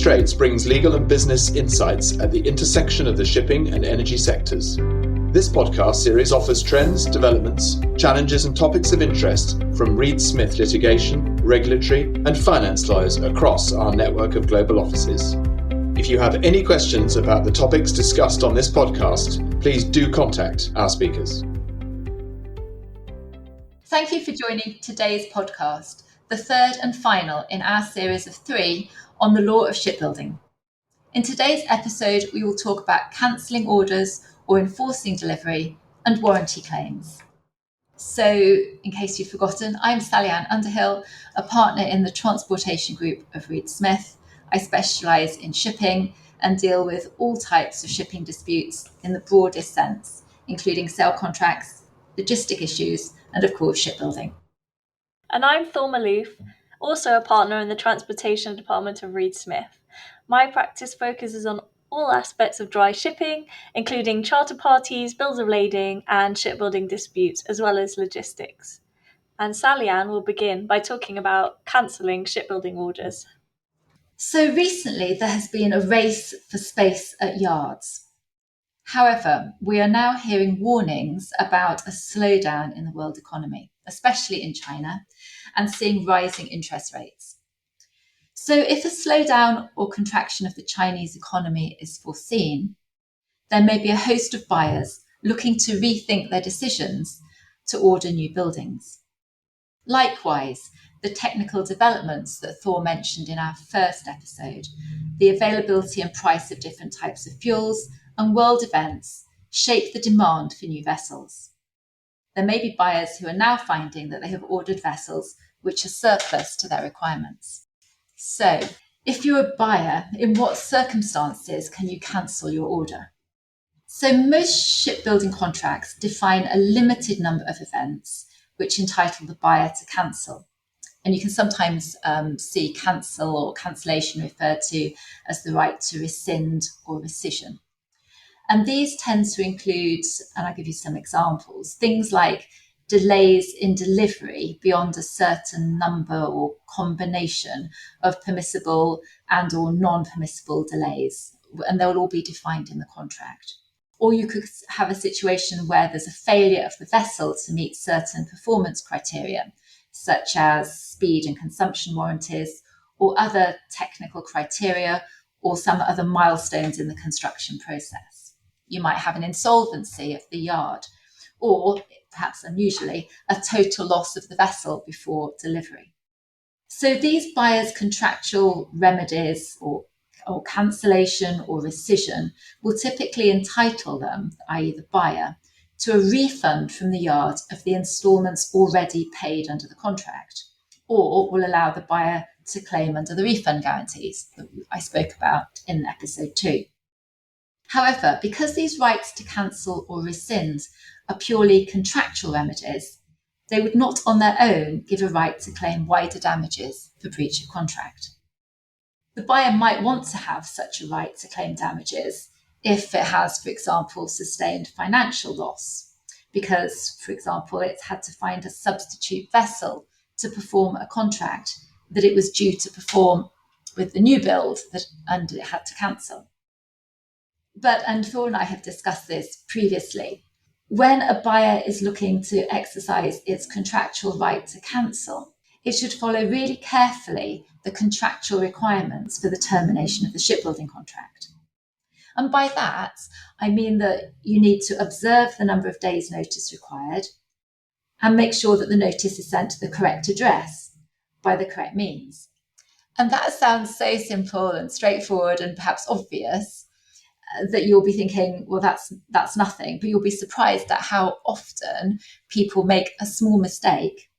Straits brings legal and business insights at the intersection of the shipping and energy sectors. This podcast series offers trends, developments, challenges and topics of interest from Reed Smith litigation, regulatory and finance lawyers across our network of global offices. If you have any questions about the topics discussed on this podcast, please do contact our speakers. Thank you for joining today's podcast, the third and final in our series of 3 on the law of shipbuilding. In today's episode, we will talk about cancelling orders or enforcing delivery and warranty claims. So, in case you've forgotten, I'm Sally-Ann Underhill, a partner in the transportation group of Reed Smith. I specialise in shipping and deal with all types of shipping disputes in the broadest sense, including sale contracts, logistic issues, and of course, shipbuilding. And I'm Thor Malouf, also a partner in the Transportation Department of Reed Smith. My practice focuses on all aspects of dry shipping, including charter parties, bills of lading, and shipbuilding disputes, as well as logistics. And Sally-Ann will begin by talking about cancelling shipbuilding orders. So recently, there has been a race for space at yards. However, we are now hearing warnings about a slowdown in the world economy, especially in China, and seeing rising interest rates. So if a slowdown or contraction of the Chinese economy is foreseen, there may be a host of buyers looking to rethink their decisions to order new buildings. Likewise, the technical developments that Thor mentioned in our first episode, the availability and price of different types of fuels, and world events shape the demand for new vessels. There may be buyers who are now finding that they have ordered vessels which are surplus to their requirements. So, if you're a buyer, in what circumstances can you cancel your order? So most shipbuilding contracts define a limited number of events which entitle the buyer to cancel. And you can sometimes see cancel or cancellation referred to as the right to rescind or rescission. And these tend to include, and I'll give you some examples, things like delays in delivery beyond a certain number or combination of permissible and or non-permissible delays, and they'll all be defined in the contract. Or you could have a situation where there's a failure of the vessel to meet certain performance criteria, such as speed and consumption warranties, or other technical criteria, or some other milestones in the construction process. You might have an insolvency of the yard, or perhaps unusually, a total loss of the vessel before delivery. So these buyers' contractual remedies or cancellation or rescission will typically entitle them, i.e. the buyer, to a refund from the yard of the instalments already paid under the contract, or will allow the buyer to claim under the refund guarantees that I spoke about in episode 2. However, because these rights to cancel or rescind are purely contractual remedies, they would not on their own give a right to claim wider damages for breach of contract. The buyer might want to have such a right to claim damages if it has, for example, sustained financial loss, because, for example, it had to find a substitute vessel to perform a contract that it was due to perform with the new build and it had to cancel. But, and Thor and I have discussed this previously, when a buyer is looking to exercise its contractual right to cancel, it should follow really carefully the contractual requirements for the termination of the shipbuilding contract. And by that, I mean that you need to observe the number of days notice required and make sure that the notice is sent to the correct address by the correct means. And that sounds so simple and straightforward and perhaps obvious, that you'll be thinking, well, that's nothing, but you'll be surprised at how often people make a small mistake.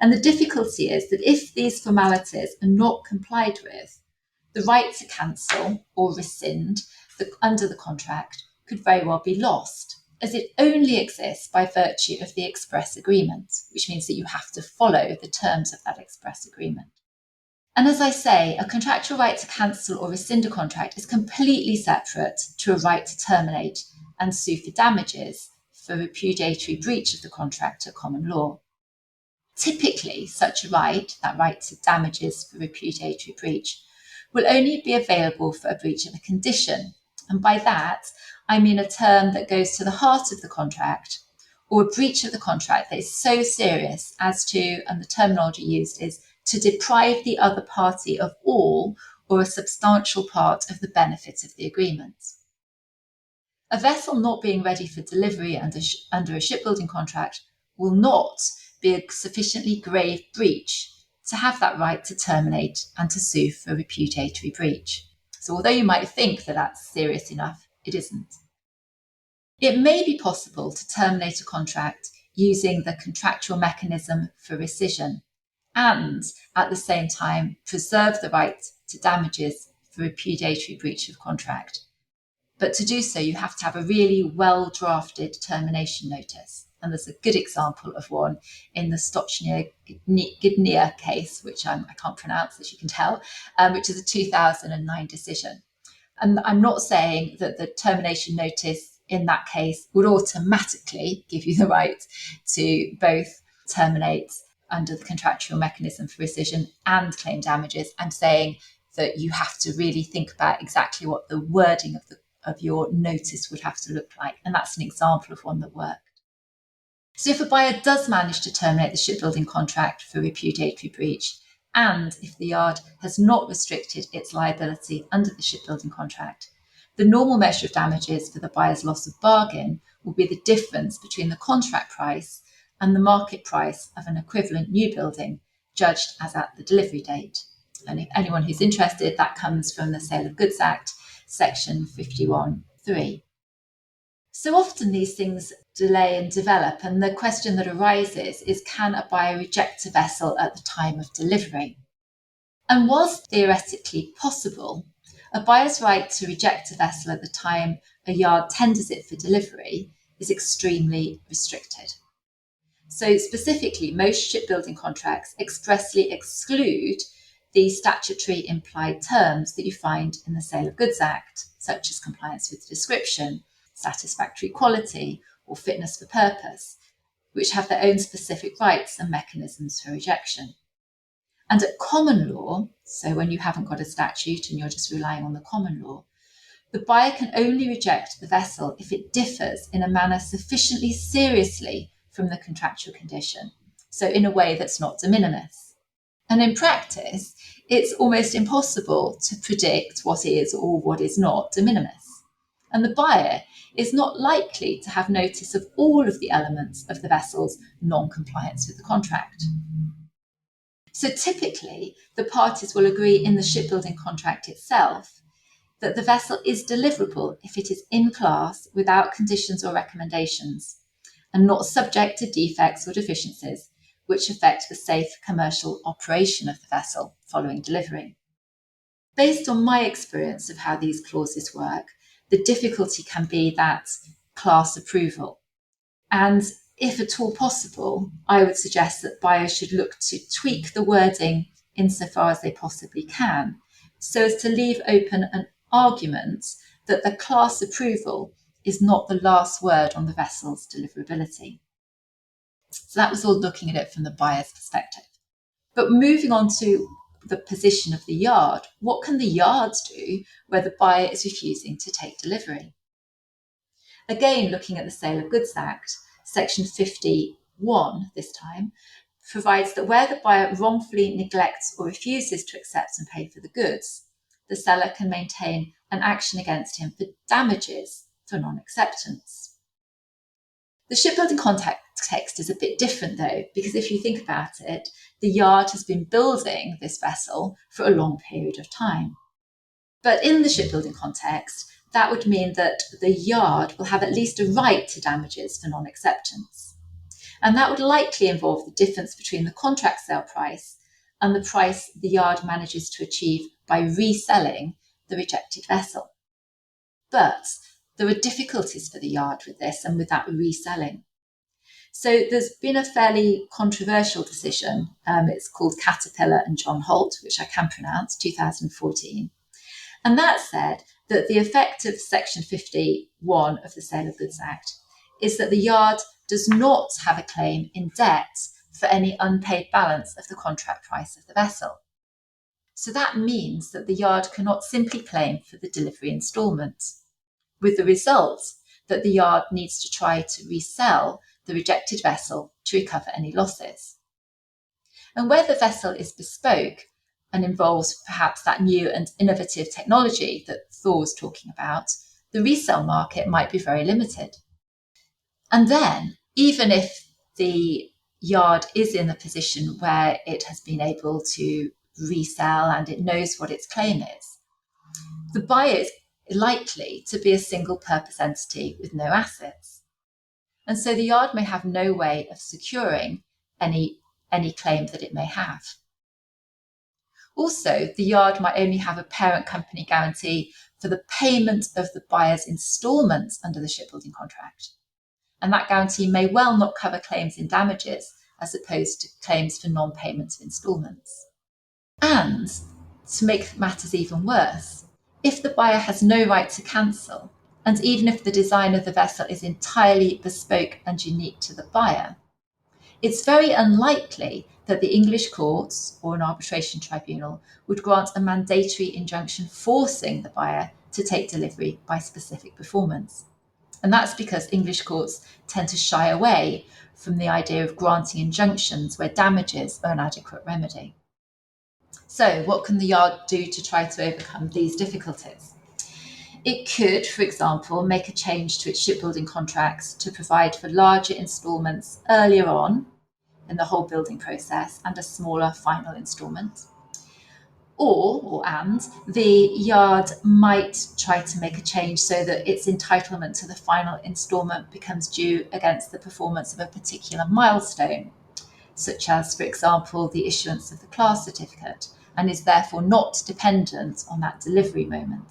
And the difficulty is that if these formalities are not complied with, the right to cancel or rescind under the contract could very well be lost, as it only exists by virtue of the express agreement, which means that you have to follow the terms of that express agreement. And as I say, a contractual right to cancel or rescind a contract is completely separate to a right to terminate and sue for damages for repudiatory breach of the contract at common law. Typically, such a right, that right to damages for repudiatory breach, will only be available for a breach of a condition. And by that, I mean a term that goes to the heart of the contract, or a breach of the contract that is so serious as to, and the terminology used is, to deprive the other party of all or a substantial part of the benefit of the agreement. A vessel not being ready for delivery under a shipbuilding contract will not be a sufficiently grave breach to have that right to terminate and to sue for repudiatory breach. So although you might think that that's serious enough, it isn't. It may be possible to terminate a contract using the contractual mechanism for rescission and at the same time preserve the right to damages for repudiatory breach of contract. But to do so, you have to have a really well-drafted termination notice. And there's a good example of one in the Stocznia Gdynia case, which I can't pronounce, as you can tell, which is a 2009 decision. And I'm not saying that the termination notice in that case would automatically give you the right to both terminate under the contractual mechanism for rescission and claim damages. I'm saying that you have to really think about exactly what the wording of your notice would have to look like. And that's an example of one that worked. So if a buyer does manage to terminate the shipbuilding contract for repudiatory breach, and if the yard has not restricted its liability under the shipbuilding contract, the normal measure of damages for the buyer's loss of bargain will be the difference between the contract price and the market price of an equivalent new building, judged as at the delivery date. And if anyone who's interested, that comes from the Sale of Goods Act, section 51(3). So often these things delay and develop, and the question that arises is, can a buyer reject a vessel at the time of delivery? And whilst theoretically possible, a buyer's right to reject a vessel at the time a yard tenders it for delivery is extremely restricted. So specifically, most shipbuilding contracts expressly exclude the statutory implied terms that you find in the Sale of Goods Act, such as compliance with description, satisfactory quality, or fitness for purpose, which have their own specific rights and mechanisms for rejection. And at common law, so when you haven't got a statute and you're just relying on the common law, the buyer can only reject the vessel if it differs in a manner sufficiently seriously from the contractual condition, so in a way that's not de minimis. And in practice, it's almost impossible to predict what is or what is not de minimis. And the buyer is not likely to have notice of all of the elements of the vessel's non-compliance with the contract. So typically, the parties will agree in the shipbuilding contract itself that the vessel is deliverable if it is in class without conditions or recommendations and not subject to defects or deficiencies which affect the safe commercial operation of the vessel following delivery. Based on my experience of how these clauses work, the difficulty can be that class approval. And if at all possible, I would suggest that buyers should look to tweak the wording insofar as they possibly can, so as to leave open an argument that the class approval is not the last word on the vessel's deliverability. So that was all looking at it from the buyer's perspective. But moving on to the position of the yard, what can the yards do where the buyer is refusing to take delivery? Again, looking at the Sale of Goods Act, section 51 this time, provides that where the buyer wrongfully neglects or refuses to accept and pay for the goods, the seller can maintain an action against him for damages for non-acceptance. The shipbuilding context is a bit different though, because if you think about it, the yard has been building this vessel for a long period of time. But in the shipbuilding context, that would mean that the yard will have at least a right to damages for non-acceptance. And that would likely involve the difference between the contract sale price and the price the yard manages to achieve by reselling the rejected vessel. But there are difficulties for the yard with this and with that reselling. So there's been a fairly controversial decision. It's called Caterpillar and John Holt, which I can pronounce, 2014. And that said that the effect of section 51 of the Sale of Goods Act is that the yard does not have a claim in debt for any unpaid balance of the contract price of the vessel. So that means that the yard cannot simply claim for the delivery instalments, with the result that the yard needs to try to resell the rejected vessel to recover any losses. And where the vessel is bespoke and involves perhaps that new and innovative technology that Thor was talking about, the resale market might be very limited. And then, even if the yard is in a position where it has been able to resell and it knows what its claim is, the buyer is likely to be a single purpose entity with no assets. And so the yard may have no way of securing any claim that it may have. Also, the yard might only have a parent company guarantee for the payment of the buyer's instalments under the shipbuilding contract. And that guarantee may well not cover claims in damages as opposed to claims for non-payment of instalments. And to make matters even worse, if the buyer has no right to cancel, and even if the design of the vessel is entirely bespoke and unique to the buyer, it's very unlikely that the English courts or an arbitration tribunal would grant a mandatory injunction forcing the buyer to take delivery by specific performance. And that's because English courts tend to shy away from the idea of granting injunctions where damages are an adequate remedy. So, what can the yard do to try to overcome these difficulties? It could, for example, make a change to its shipbuilding contracts to provide for larger instalments earlier on in the whole building process and a smaller final instalment. And the yard might try to make a change so that its entitlement to the final instalment becomes due against the performance of a particular milestone, such as, for example, the issuance of the class certificate, and is therefore not dependent on that delivery moment.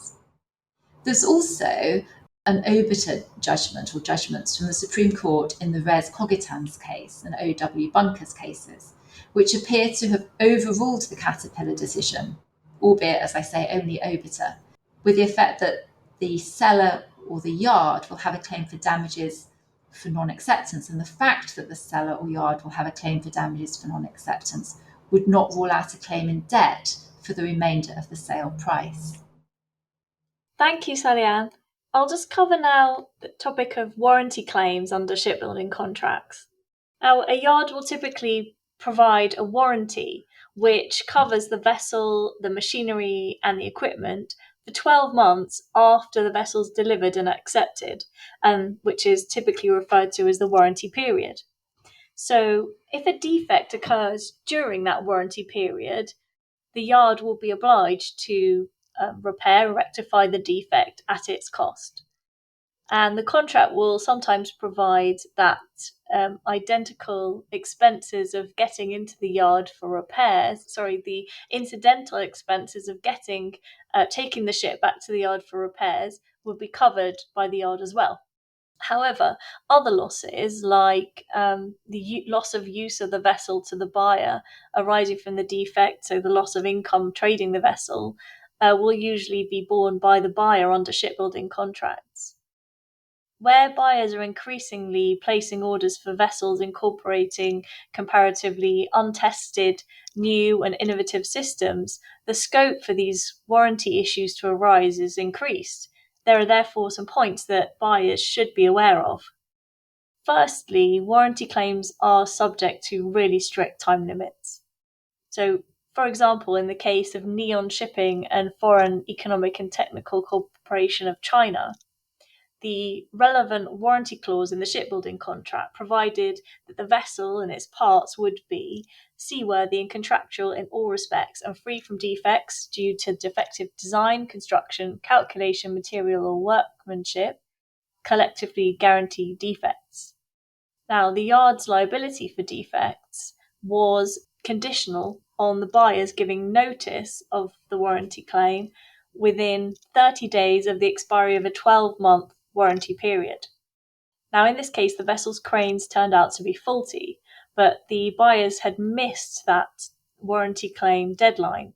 There's also an obiter judgment or judgments from the Supreme Court in the Res Cogitans case and OW Bunkers cases, which appear to have overruled the Caterpillar decision, albeit, as I say, only obiter, with the effect that the seller or the yard will have a claim for damages for non-acceptance, and the fact that the seller or yard will have a claim for damages for non-acceptance would not rule out a claim in debt for the remainder of the sale price. Thank you, Sally-Anne. I'll just cover now the topic of warranty claims under shipbuilding contracts. Now, a yard will typically provide a warranty which covers the vessel, the machinery, and the equipment for 12 months after the vessel's delivered and accepted, which is typically referred to as the warranty period. So, if a defect occurs during that warranty period, the yard will be obliged to repair or rectify the defect at its cost. And the contract will sometimes provide that identical expenses of getting into the yard for repairs, the incidental expenses of taking the ship back to the yard for repairs will be covered by the yard as well. However, other losses, like the loss of use of the vessel to the buyer arising from the defect, so the loss of income trading the vessel, will usually be borne by the buyer under shipbuilding contracts. Where buyers are increasingly placing orders for vessels incorporating comparatively untested, new and innovative systems, the scope for these warranty issues to arise is increased. There are therefore some points that buyers should be aware of. Firstly, warranty claims are subject to really strict time limits. So, for example, in the case of Neon Shipping and Foreign Economic and Technical Corporation of China, the relevant warranty clause in the shipbuilding contract provided that the vessel and its parts would be seaworthy and contractual in all respects and free from defects due to defective design, construction, calculation, material or workmanship, collectively guaranteed defects. Now, the yard's liability for defects was conditional on the buyers giving notice of the warranty claim within 30 days of the expiry of a 12-month warranty period. Now, in this case, the vessel's cranes turned out to be faulty, but the buyers had missed that warranty claim deadline.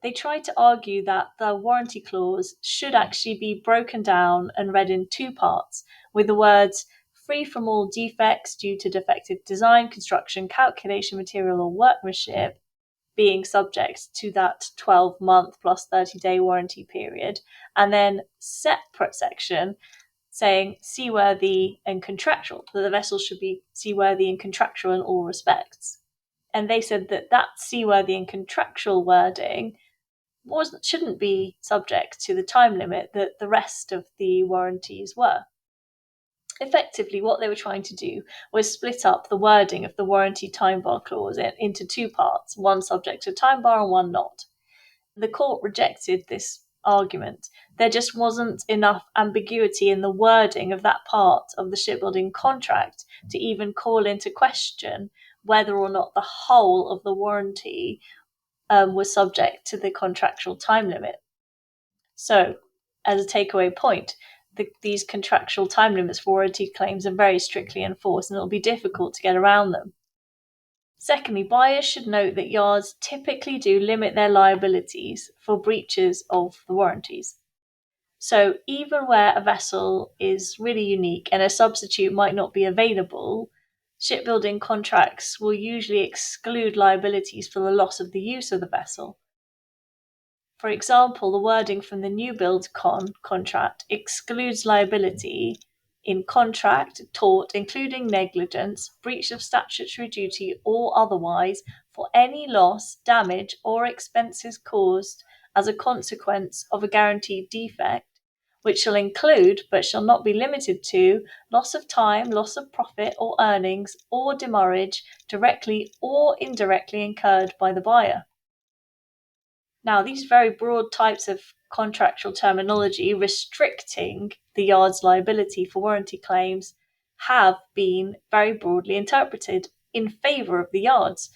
They tried to argue that the warranty clause should actually be broken down and read in two parts, with the words free from all defects due to defective design, construction, calculation, material or workmanship being subject to that 12-month plus 30-day warranty period, and then separate section saying seaworthy and contractual, that the vessel should be seaworthy and contractual in all respects. And they said that seaworthy and contractual wording shouldn't be subject to the time limit that the rest of the warranties were. Effectively, what they were trying to do was split up the wording of the warranty time bar clause into two parts, one subject to time bar and one not. The court rejected this argument. There just wasn't enough ambiguity in the wording of that part of the shipbuilding contract to even call into question whether or not the whole of the warranty was subject to the contractual time limit. So, as a takeaway point, these contractual time limits for warranty claims are very strictly enforced, and it'll be difficult to get around them. Secondly, buyers should note that yards typically do limit their liabilities for breaches of the warranties. So even where a vessel is really unique and a substitute might not be available, shipbuilding contracts will usually exclude liabilities for the loss of the use of the vessel. For example, the wording from the new build contract excludes liability in contract, tort, including negligence, breach of statutory duty or otherwise, for any loss, damage, or expenses caused as a consequence of a guaranteed defect, which shall include, but shall not be limited to, loss of time, loss of profit or earnings, or demurrage, directly or indirectly incurred by the buyer. Now, these very broad types of contractual terminology restricting the yard's liability for warranty claims have been very broadly interpreted in favour of the yards.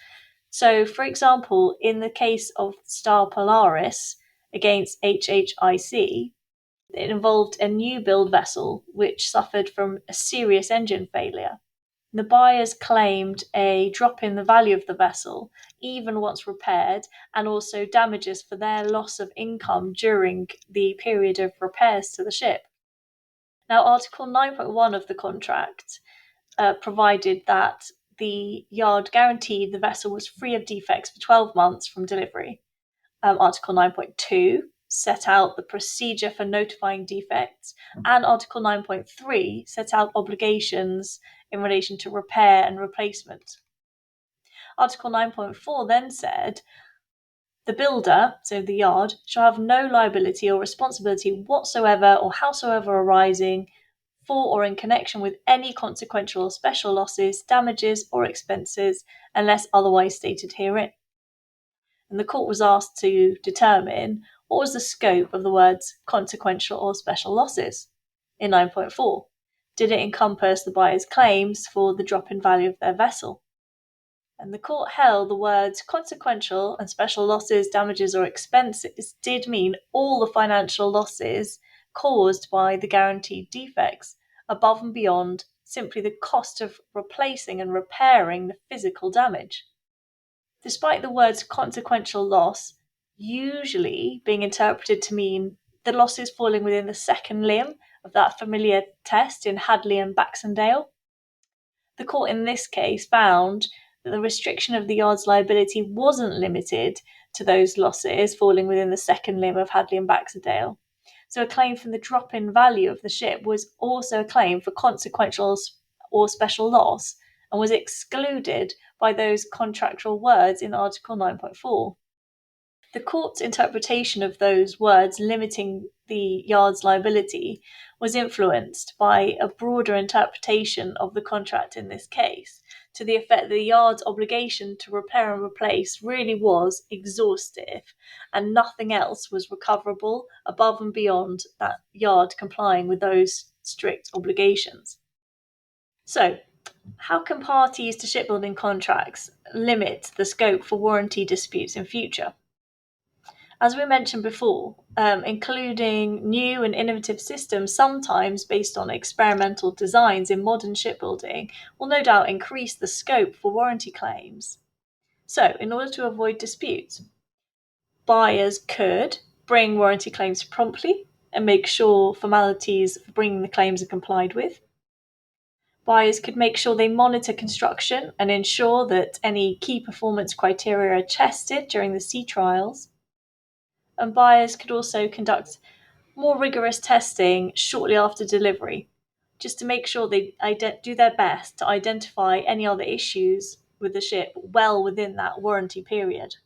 So, for example, in the case of Star Polaris against HHIC, it involved a new build vessel which suffered from a serious engine failure. The buyers claimed a drop in the value of the vessel, even once repaired, and also damages for their loss of income during the period of repairs to the ship. Now, Article 9.1 of the contract provided that the yard guaranteed the vessel was free of defects for 12 months from delivery. Article 9.2 set out the procedure for notifying defects, and Article 9.3 set out obligations in relation to repair and replacement. Article 9.4 then said the builder, so the yard, shall have no liability or responsibility whatsoever or howsoever arising for or in connection with any consequential or special losses, damages, or expenses, unless otherwise stated herein. And the court was asked to determine what was the scope of the words consequential or special losses in 9.4. Did it encompass the buyer's claims for the drop in value of their vessel? And the court held the words consequential and special losses, damages, or expenses did mean all the financial losses caused by the guaranteed defects, above and beyond simply the cost of replacing and repairing the physical damage. Despite the words consequential loss usually being interpreted to mean the losses falling within the second limb of that familiar test in Hadley and Baxendale, the court in this case found that the restriction of the yard's liability wasn't limited to those losses falling within the second limb of Hadley and Baxendale. So a claim for the drop in value of the ship was also a claim for consequential or special loss, and was excluded by those contractual words in Article 9.4. The court's interpretation of those words limiting the yard's liability was influenced by a broader interpretation of the contract in this case, to the effect that the yard's obligation to repair and replace really was exhaustive, and nothing else was recoverable above and beyond that yard complying with those strict obligations. So, how can parties to shipbuilding contracts limit the scope for warranty disputes in future? As we mentioned before, including new and innovative systems, sometimes based on experimental designs in modern shipbuilding, will no doubt increase the scope for warranty claims. So, in order to avoid disputes, buyers could bring warranty claims promptly and make sure formalities for bringing the claims are complied with. Buyers could make sure they monitor construction and ensure that any key performance criteria are tested during the sea trials. And buyers could also conduct more rigorous testing shortly after delivery, just to make sure they do their best to identify any other issues with the ship well within that warranty period.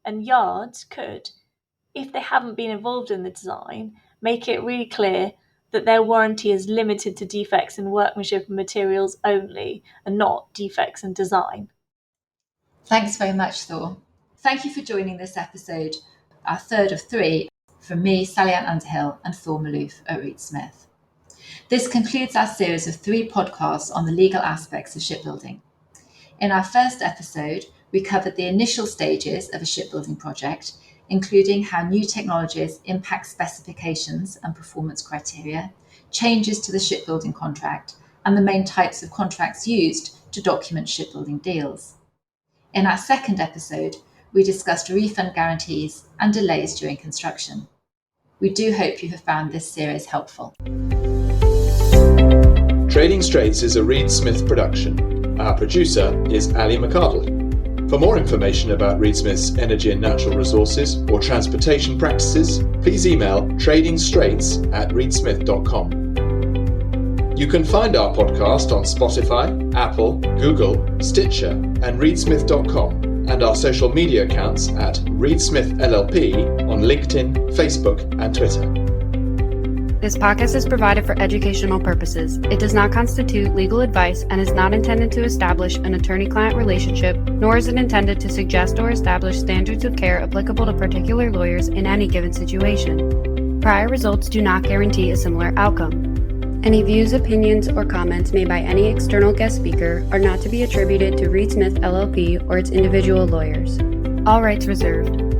And yards could, if they haven't been involved in the design, make it really clear that their warranty is limited to defects in workmanship and materials only, and not defects in design. Thanks very much, Thor. Thank you for joining this episode, our third of 3, from me, Sally-Ann Underhill, and Thor Maloof at Reed Smith. This concludes our series of 3 podcasts on the legal aspects of shipbuilding. In our first episode, we covered the initial stages of a shipbuilding project, including how new technologies impact specifications and performance criteria, changes to the shipbuilding contract, and the main types of contracts used to document shipbuilding deals. In our second episode, we discussed refund guarantees and delays during construction. We do hope you have found this series helpful. Trading Straits is a Reed Smith production. Our producer is Ali McArdle. For more information about Reed Smith's energy and natural resources or transportation practices, please email tradingstraits@reedsmith.com. You can find our podcast on Spotify, Apple, Google, Stitcher, and reedsmith.com, and our social media accounts at Reed Smith LLP on LinkedIn, Facebook, and Twitter. This podcast is provided for educational purposes. It does not constitute legal advice and is not intended to establish an attorney-client relationship, nor is it intended to suggest or establish standards of care applicable to particular lawyers in any given situation. Prior results do not guarantee a similar outcome. Any views, opinions, or comments made by any external guest speaker are not to be attributed to Reed Smith LLP or its individual lawyers. All rights reserved.